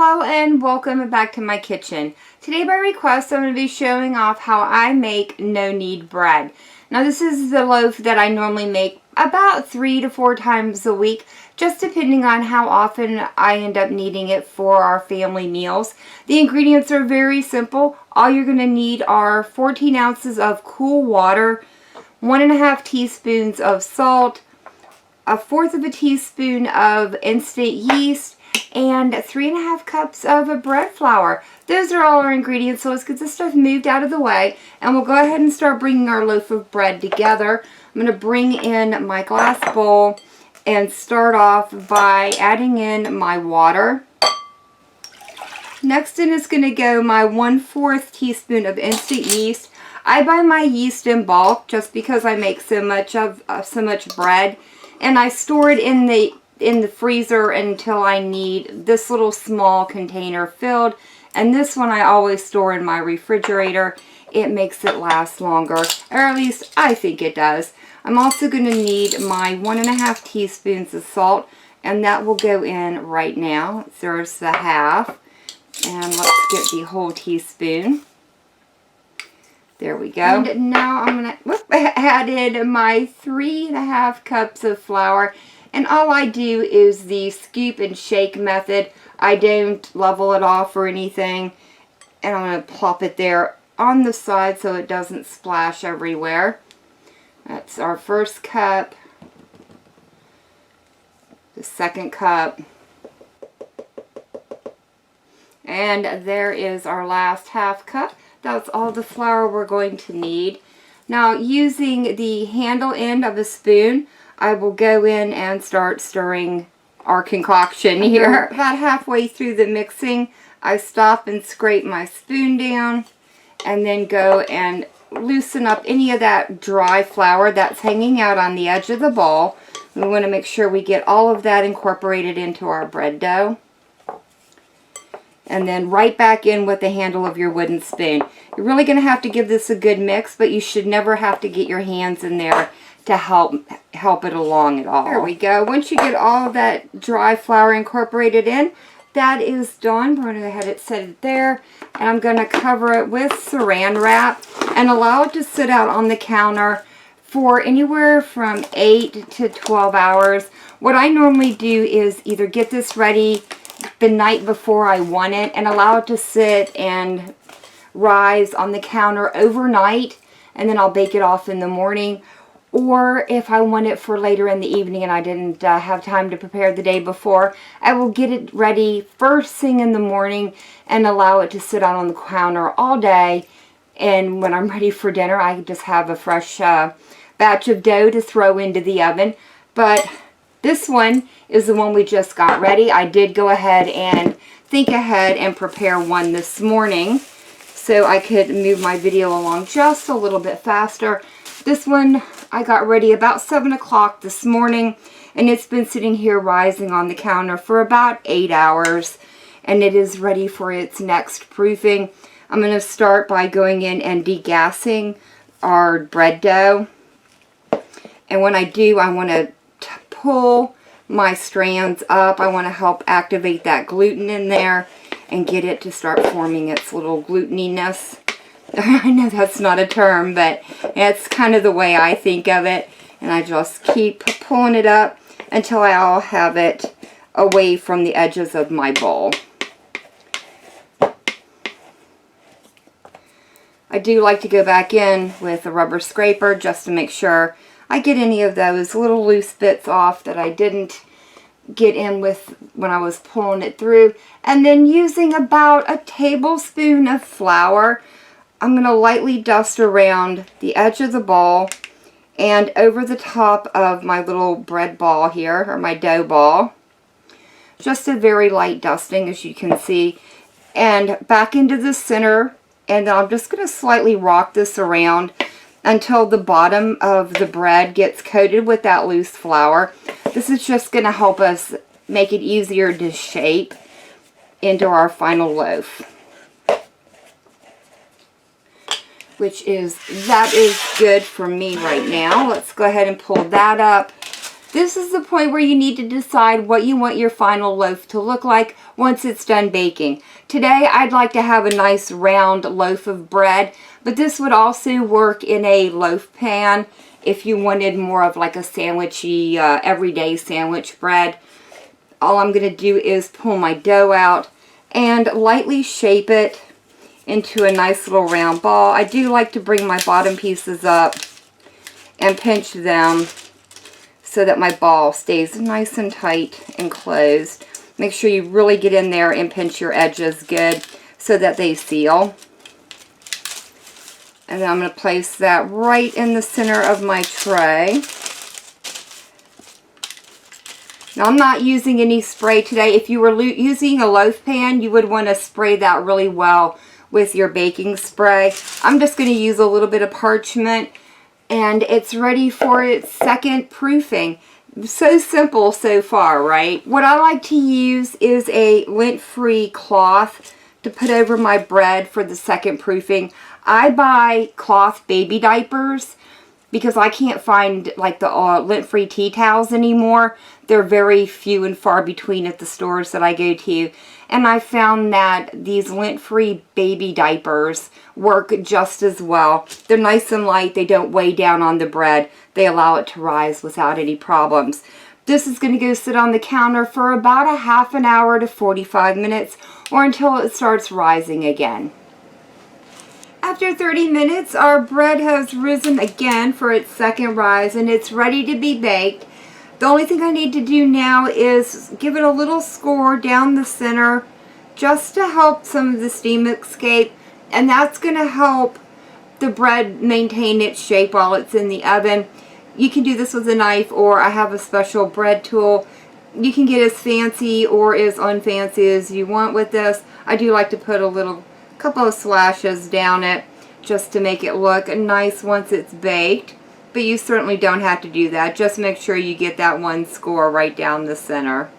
Hello and welcome back to my kitchen. Today by request I'm going to be showing off how I make no-knead bread. Now this is the loaf that I normally make about 3 to 4 times a week, just depending on how often I end up needing it for our family meals. The ingredients are very simple. All you're going to need are 14 ounces of cool water, 1.5 teaspoons of salt, 1/4 teaspoon of instant yeast, and 3.5 cups of bread flour. Those are all our ingredients, so let's get this stuff moved out of the way and we'll go ahead and start bringing our loaf of bread together. I'm going to bring in my glass bowl and start off by adding in my water. Next in is going to go my 1/4 teaspoon of instant yeast. I buy my yeast in bulk just because I make so much bread, and I store it in the freezer until I need this little small container filled, and this one I always store in my refrigerator. It makes it last longer, or at least I think it does. I'm also going to need my 1.5 teaspoons of salt, and that will go in right now. There's the half, and let's get the whole teaspoon. There we go. And now I'm going to add in my 3.5 cups of flour. And all I do is the scoop and shake method. I don't level it off or anything. And I'm going to plop it there on the side so it doesn't splash everywhere. That's our first cup. The second cup. And there is our last half cup. That's all the flour we're going to need. Now, using the handle end of a spoon, I will go in and start stirring our concoction here. About halfway through the mixing, I stop and scrape my spoon down and then go and loosen up any of that dry flour that's hanging out on the edge of the bowl. We want to make sure we get all of that incorporated into our bread dough. And then right back in with the handle of your wooden spoon. You're really going to have to give this a good mix, but you should never have to get your hands in there to help it along at all. There we go. Once you get all of that dry flour incorporated in, that is done. We're going to go ahead and set it there, and I'm going to cover it with saran wrap and allow it to sit out on the counter for anywhere from 8 to 12 hours. What I normally do is either get this ready the night before I want it and allow it to sit and rise on the counter overnight, and then I'll bake it off in the morning. Or if I want it for later in the evening and I didn't have time to prepare the day before, I will get it ready first thing in the morning and allow it to sit out on the counter all day. And when I'm ready for dinner, I just have a fresh batch of dough to throw into the oven. But this one is the one we just got ready. I did go ahead and think ahead and prepare one this morning so I could move my video along just a little bit faster. This one I got ready about 7 o'clock this morning, and it's been sitting here rising on the counter for about 8 hours, and it is ready for its next proofing. I'm going to start by going in and degassing our bread dough. And when I do, I want to pull my strands up. I want to help activate that gluten in there and get it to start forming its little gluteniness. I know that's not a term, but it's kind of the way I think of it. And I just keep pulling it up until I all have it away from the edges of my bowl. I do like to go back in with a rubber scraper just to make sure I get any of those little loose bits off that I didn't get in with when I was pulling it through. And then using about a tablespoon of flour, I'm going to lightly dust around the edge of the bowl and over the top of my little bread ball here, or my dough ball. Just a very light dusting, as you can see. And back into the center, and then I'm just going to slightly rock this around until the bottom of the bread gets coated with that loose flour. This is just going to help us make it easier to shape into our final loaf. That is good for me right now. Let's go ahead and pull that up. This is the point where you need to decide what you want your final loaf to look like once it's done baking. Today, I'd like to have a nice round loaf of bread, but this would also work in a loaf pan if you wanted more of like a sandwichy, everyday sandwich bread. All I'm going to do is pull my dough out and lightly shape it into a nice little round ball. I do like to bring my bottom pieces up and pinch them so that my ball stays nice and tight and closed. Make sure you really get in there and pinch your edges good so that they seal. And then I'm going to place that right in the center of my tray. Now, I'm not using any spray today. If you were using a loaf pan, you would want to spray that really well with your baking spray. I'm just going to use a little bit of parchment, and it's ready for its second proofing. So simple so far, right? What I like to use is a lint-free cloth to put over my bread for the second proofing. I buy cloth baby diapers because I can't find like the lint-free tea towels anymore. They're very few and far between at the stores that I go to. And I found that these lint-free baby diapers work just as well. They're nice and light. They don't weigh down on the bread. They allow it to rise without any problems. This is going to go sit on the counter for about a half an hour to 45 minutes or until it starts rising again. After 30 minutes, our bread has risen again for its second rise and it's ready to be baked. The only thing I need to do now is give it a little score down the center just to help some of the steam escape, and that's going to help the bread maintain its shape while it's in the oven. You can do this with a knife, or I have a special bread tool. You can get as fancy or as unfancy as you want with this. I do like to put a couple of slashes down it just to make it look nice once it's baked. But you certainly don't have to do that. Just make sure you get that one score right down the center.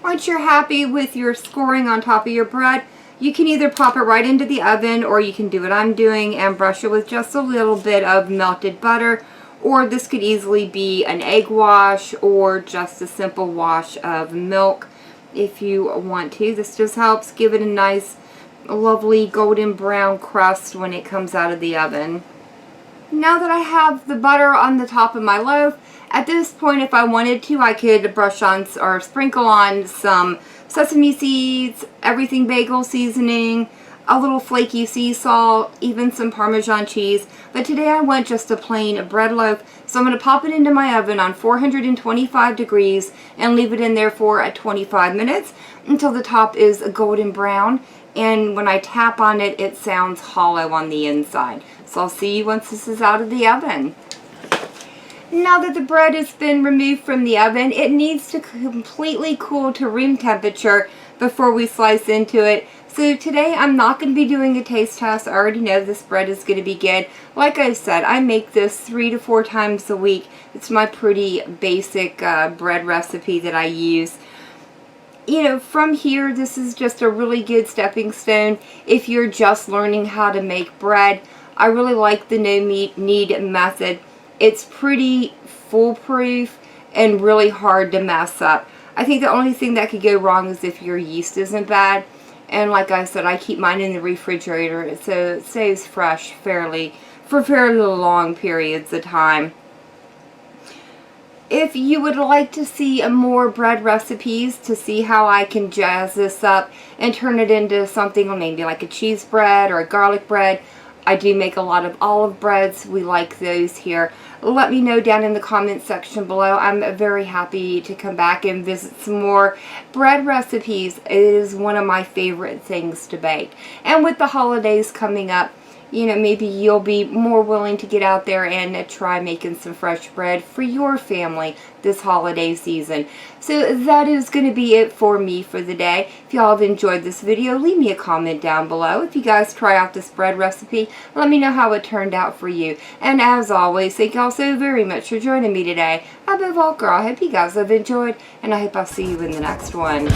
Once you're happy with your scoring on top of your bread, you can either pop it right into the oven, or you can do what I'm doing and brush it with just a little bit of melted butter. Or this could easily be an egg wash or just a simple wash of milk if you want to. This just helps give it a nice, lovely golden brown crust when it comes out of the oven. Now that I have the butter on the top of my loaf, at this point, if I wanted to, I could brush on or sprinkle on some sesame seeds, everything bagel seasoning, a little flaky sea salt, even some Parmesan cheese. But today I want just a plain bread loaf, so I'm going to pop it into my oven on 425 degrees and leave it in there for 25 minutes until the top is golden brown. And when I tap on it, it sounds hollow on the inside. So I'll see you once this is out of the oven. Now that the bread has been removed from the oven, it needs to completely cool to room temperature before we slice into it. So today I'm not going to be doing a taste test. I already know this bread is going to be good. Like I said, I make this 3 to 4 times a week. It's my pretty basic bread recipe that I use. You know, from here, this is just a really good stepping stone if you're just learning how to make bread. I really like the no-knead method. It's pretty foolproof and really hard to mess up. I think the only thing that could go wrong is if your yeast isn't bad. And like I said, I keep mine in the refrigerator so it stays fresh for fairly long periods of time. If you would like to see more bread recipes to see how I can jazz this up and turn it into something maybe like a cheese bread or a garlic bread, I do make a lot of olive breads. We like those here. Let me know down in the comment section below. I'm very happy to come back and visit some more bread recipes. It is one of my favorite things to bake. And with the holidays coming up, you know, maybe you'll be more willing to get out there and try making some fresh bread for your family this holiday season. So that is going to be it for me for the day. If y'all have enjoyed this video, leave me a comment down below. If you guys try out this bread recipe, let me know how it turned out for you. And as always, thank y'all so very much for joining me today. Above all, girl, I hope you guys have enjoyed, and I hope I'll see you in the next one.